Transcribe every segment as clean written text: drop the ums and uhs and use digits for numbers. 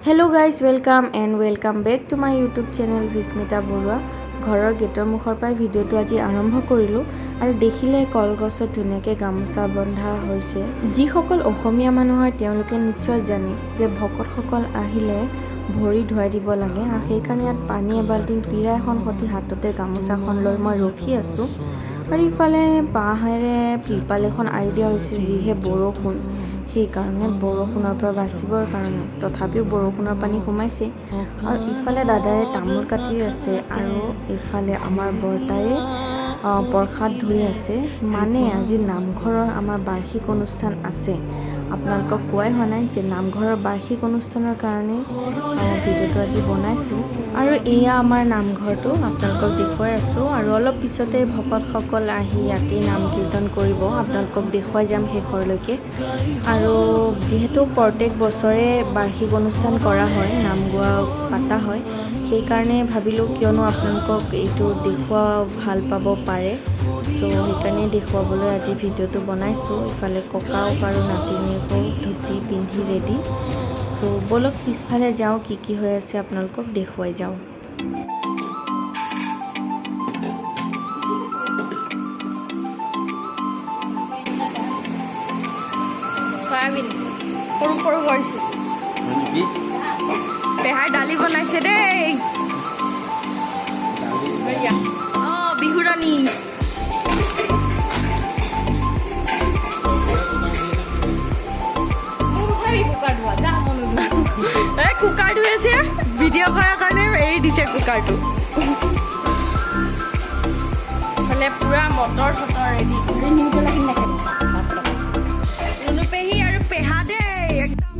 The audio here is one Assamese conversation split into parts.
Hello guys, welcome and welcome back to my YouTube channel Vismita Borua. ঘৰৰ গেটৰ মুখৰ পৰাই ভিডিঅ'টো আজি আৰম্ভ কৰিলো আৰু দেখিলে কলগছত ধুনীয়াকৈ গামোচা বন্ধা হৈছে। যিসকল অসমীয়া মানুহ হয় তেওঁলোকে নিশ্চয় জানে যে ভকতসকল আহিলে ভৰি ধুৱাই দিব লাগে আৰু সেইকাৰণে ইয়াত পানী এবাল্টিং পিৰা এখন সতি হাততে গামোচাখন লৈ মই ৰখি আছো আৰু ইফালে বাঁহেৰে ত্ৰিপাল এখন আঁৰি দিয়া হৈছে যিহে বৰষুণ সেইকাৰণে বৰষুণৰ পৰা বাচিবৰ কাৰণে তথাপিও বৰষুণৰ পানী সোমাইছে আৰু ইফালে দাদাই তামোল কাটি আছে আৰু ইফালে আমাৰ বৰ্তায়ে প্ৰসাদ ধুই আছে মানে আজি নামঘৰৰ আমাৰ বাৰ্ষিক অনুষ্ঠান আছে আপোনালোকক কোৱাই হোৱা নাই যে নামঘৰৰ বাৰ্ষিক অনুষ্ঠানৰ কাৰণে ভিডিঅ'টো আজি বনাইছোঁ আৰু এয়া আমাৰ নামঘৰটো আপোনালোকক দেখুৱাই আছোঁ আৰু অলপ পিছতে ভকতসকল আহি ইয়াতে নাম কীৰ্তন কৰিব আপোনালোকক দেখুৱাই যাম শেষৰলৈকে আৰু যেহেতু প্ৰত্যেক বছৰে বাৰ্ষিক অনুষ্ঠান কৰা হয় নাম গোৱা পাতা হয় সেইকাৰণে ভাবিলোঁ কিয়নো আপোনালোকক এইটো দেখুওৱা ভাল পাব পাৰে সো সেইকাৰণে দেখুৱাবলৈ আজি ভিডিঅ'টো বনাইছোঁ ইফালে ককাওক আৰু নাতিনীয়েকো ধুতি পিন্ধি ৰেডি সো বলক পিছফালে যাওঁ কি হৈ আছে আপোনালোকক দেখুৱাই যাওঁ সয়াবিন সৰু সৰু কৰিছে পেহাই দালি বনাইছে দেই বিহুৰাণী কুকাৰ ধুই আছে ভিডিঅ' কৰাৰ কাৰণে এৰি দিছে কুকাৰটো মানে পুৰা মটৰ চটৰ ৰেডি পেহী আৰু পেহা দেই একদম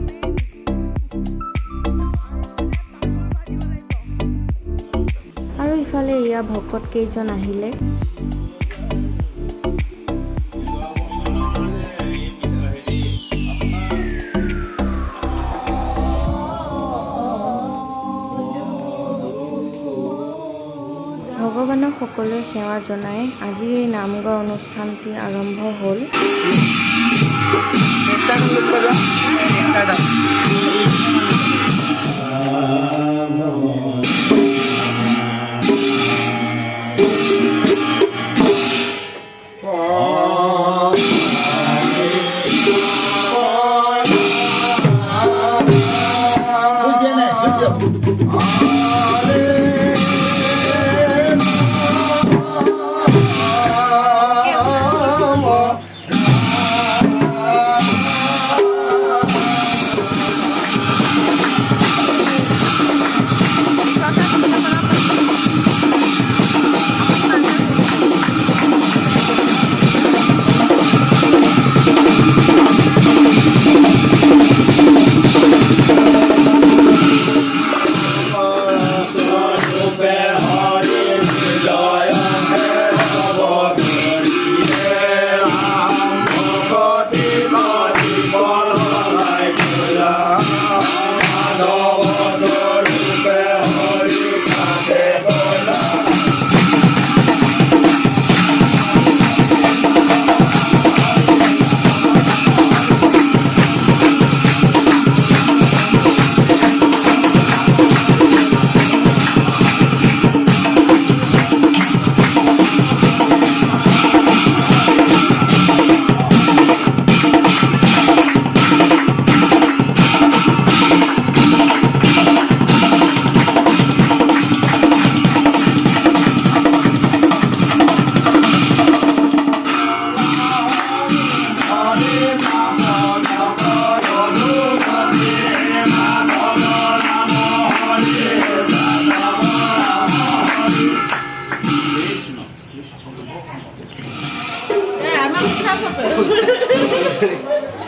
আৰু ইফালে এয়া ভকত কেইজন আহিলে ভগৱানক সকলোৱে সেৱা জনাই আজি এই নাম গোৱা অনুষ্ঠানটি আৰম্ভ হ'ল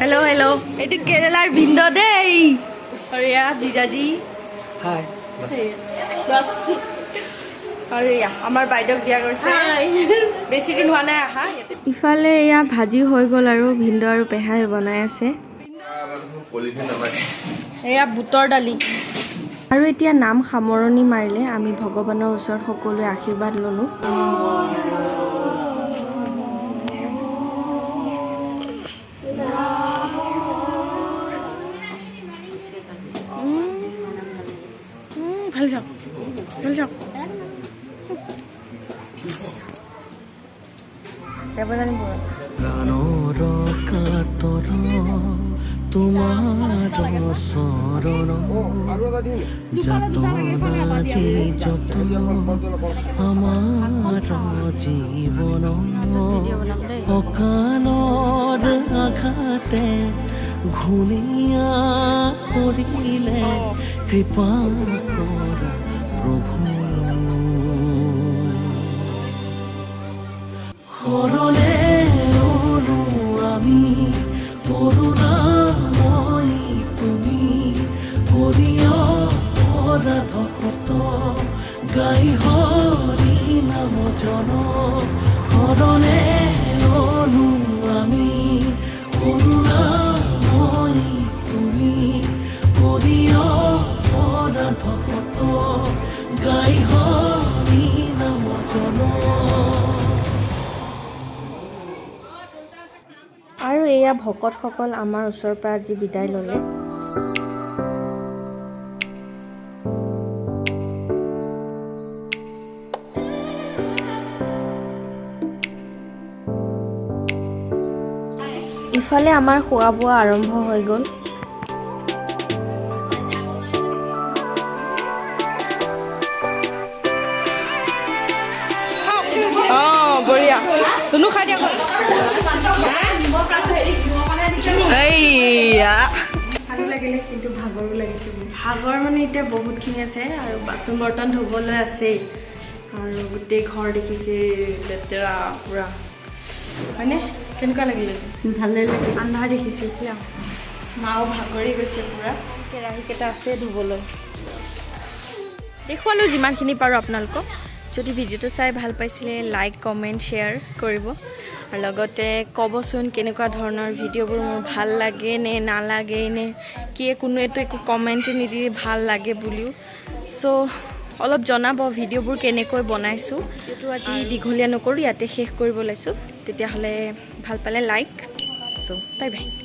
হেল্ল' হেল্ল' এইটো কেৰেলাৰ ভিন্দ দেই আৰু এয়া জিজাজি হাই আৰু এয়া আমাৰ বাইদেউক বিয়া কৰিছে বেছি দিন হোৱা নাই আহা ইফালে এয়া ভাজি হৈ গ'ল আৰু ভিন্দ আৰু পেহাই বনাই আছে এয়া বুটৰ দালি আৰু এতিয়া নাম সামৰণি মাৰিলে আমি ভগৱানৰ ওচৰত সকলোৱে আশীৰ্বাদ ল'লোঁ ভাল যাওক ভাল যাওক দেৱজানী বৰুৱা গানৰ কাতৰ তোমাৰ চৰণ যাতনাজি যত আমাৰ জীৱন অকালৰ আঘাতে ঘূণীয়া কৰিলে কৃপা কৰা প্ৰভু শৰণে ৰলো আমি কৰোণাময়ী তুমি কৰিয় অপৰাধ শত গাই হৰি নাম জন শৰণে ৰলো আমি কৰোণাময়ী তুমি কৰিয় অপৰাধ শত গাই হৰি নাম জন আৰু এয়া ভকতসকল আমাৰ ওচৰৰ পৰা আজি বিদায় ল'লে ইফালে আমাৰ খোৱা বোৱা আৰম্ভ হৈ গ'ল বঢ়িয়া তুনো খাই দিয়া ভালো লাগিলে কিন্তু ভাগৰো লাগিছে ভাগৰ মানে এতিয়া বহুতখিনি আছে আৰু বাচন বৰ্তন ধুবলৈ আছেই আৰু গোটেই ঘৰ দেখিছে লেতেৰা পূৰা হয়নে কেনেকুৱা লাগিলে ভালে লাগে আন্ধাৰ দেখিছোঁ এতিয়া মাও ভাগৰি গৈছে পূৰা কেৰাহীকেইটা আছে ধুবলৈ দেখুৱালোঁ যিমানখিনি পাৰোঁ আপোনালোকক যদি ভিডিঅ'টো চাই ভাল পাইছিলে লাইক কমেণ্ট শ্বেয়াৰ কৰিব আৰু লগতে ক'বচোন কেনেকুৱা ধৰণৰ ভিডিঅ'বোৰ মোৰ ভাল লাগে নে নালাগে নে কি কোনোৱেতো একো কমেণ্ট নিদিয়ে ভাল লাগে বুলিও চ' অলপ জনাব ভিডিঅ'বোৰ কেনেকৈ বনাইছোঁ এইটো আজি দীঘলীয়া নকৰোঁ ইয়াতে শেষ কৰিব লৈছোঁ তেতিয়াহ'লে ভাল পালে লাইক চ' বাই বাই